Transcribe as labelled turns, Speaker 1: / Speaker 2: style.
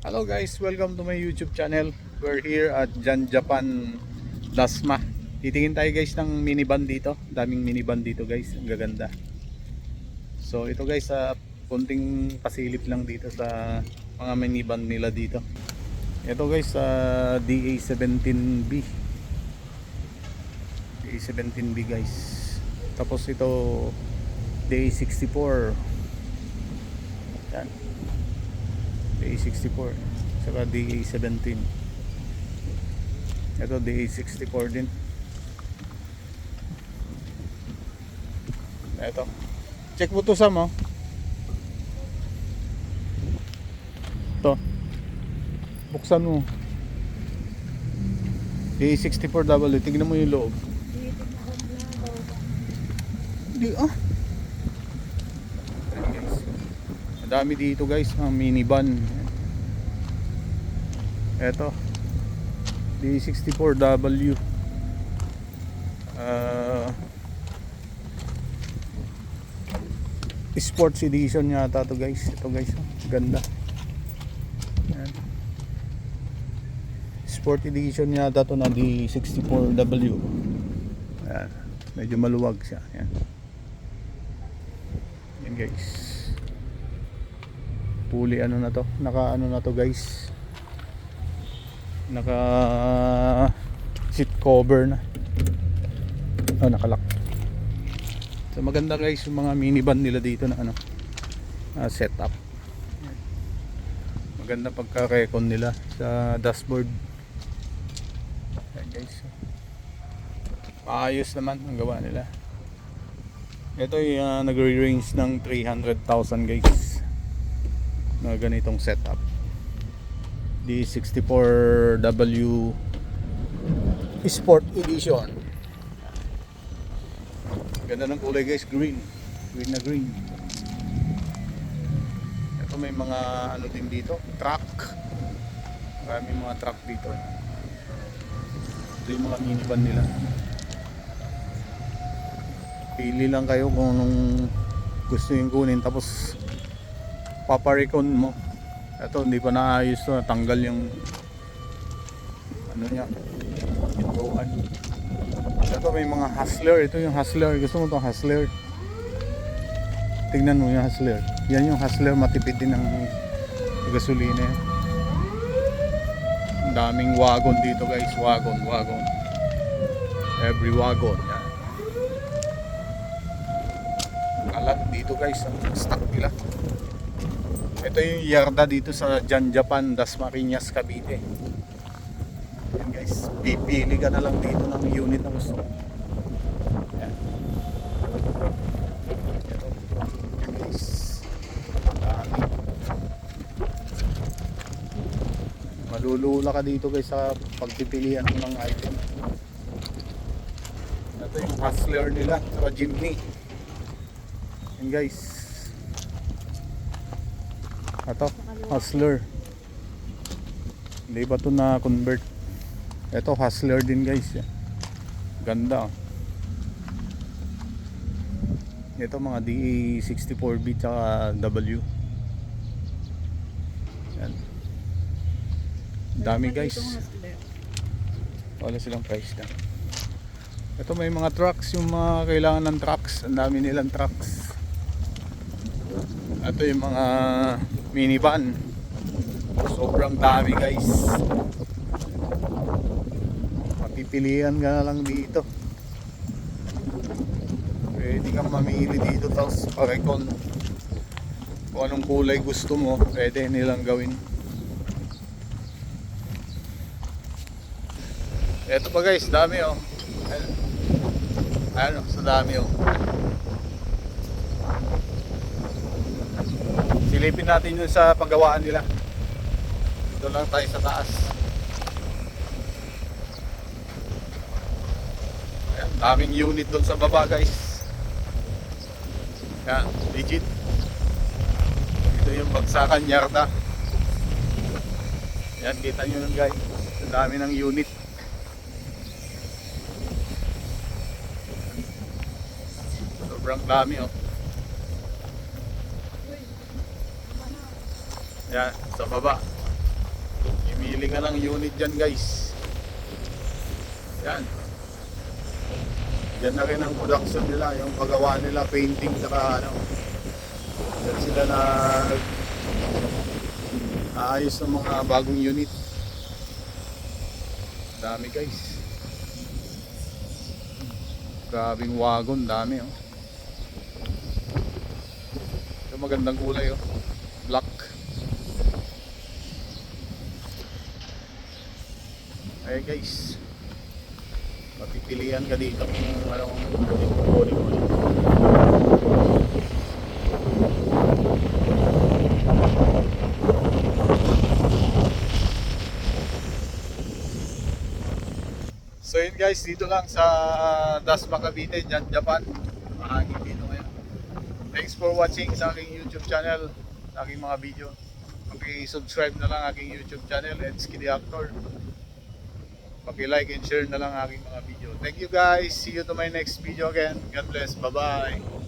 Speaker 1: Hello guys, welcome to my YouTube channel. We're here at Jan Japan Dasma. Titingin tayo guys ng minivan dito. Daming minivan dito guys, ang gaganda. So ito guys, kunting pasilip lang dito sa mga minivan nila dito. Ito guys, DA17B. DA17B guys. Tapos ito DA64. Yan. DA64 saka DA17. Ito DA64 din. Ito, check mo to Sam, oh. Ito, buksan mo. DA64W, tignan mo yung loob. Hindi Madami dito guys, mga minivan. Eto D64W, sports edition yata to guys. Ito guys, ganda. Ayan. Sport edition yata to na D64W. Ayan. Medyo maluwag siya. Ayan. Ayan guys, fully ano na to, naka ano na to guys, naka seat cover na, nakalak. So maganda guys yung mga minivan nila dito na ano, setup. Maganda pagka-recon nila sa dashboard. Ayan guys, maayos naman ang gawa nila. Ito yung nagre-range ng 300,000 guys na ganitong setup. D64W Sport Edition. Ganda ng kulay guys, green na green. Ito may mga ano din dito, truck. Maraming mga truck dito. Ito yung mga minivan nila. Pili lang kayo kung anong gusto yung kunin, tapos paparecon mo. Ito hindi pa naayos to, natanggal yung ano niya, pintuan. Ito may mga hustler. Ito yung hustler, gusto mo itong hustler? Tingnan mo yung hustler. Yan yung hustler, matipid din ng gasolina. Ang daming wagon dito guys, wagon. Every wagon yan. Kalat dito guys, ang stock nila. Ito yung yarda dito sa Jan Japan Dasma, Cavite. Yan guys, pipili ka na lang dito ng unit na gusto mo. Yan. Ito. Yan guys, dami. Malulula ka dito guys sa pagpipilian mo ng item. Ito yung hustler nila, saka jeepney. Yan guys, ito hustler, hindi ba ito na convert? Ito hustler din guys. Ganda. Ito mga DA64B tsaka W. Yan. Dami guys. Wala silang price na. Ito may mga trucks, yung mga kailangan ng trucks. Ang dami nilang trucks. Ito yung mga minivan, sobrang dami guys. Mapipilian ka na lang dito, pwede kang mamili dito, tapos parecon kung anong kulay gusto mo, pwede nilang gawin. Ito pa guys, dami oh. Ano, sa dami oh. Silipin natin yun sa paggawaan nila. Doon lang tayo sa taas. Ayan, daming unit doon sa baba guys. Ayan, legit. Ito yung bagsakan yarda. Ayan, kita nyo nun guys, ang dami ng unit. Sobrang dami oh. Yan, sa baba. Bili ka ng unit dyan guys. Yan. Yan na rin ang production nila, yung paggawa nila, painting saka ano. Yan sila na ayos ng mga bagong unit. Dami guys. Grabing wagon, dami oh. Ito magandang kulay oh. Black. Ay guys. Mapipilian ka dito kung anong kukunin mo. So yun guys, dito lang sa Dasma Cavite, Jan Japan. Mahangin dito ngayon. Thanks for watching sa aking YouTube channel, sa aking mga video. Paki-subscribe na lang aking YouTube channel, Edski the Actor. Paki-like and share na lang aking mga video. Thank you guys. See you to my next video again. God bless. Bye-bye.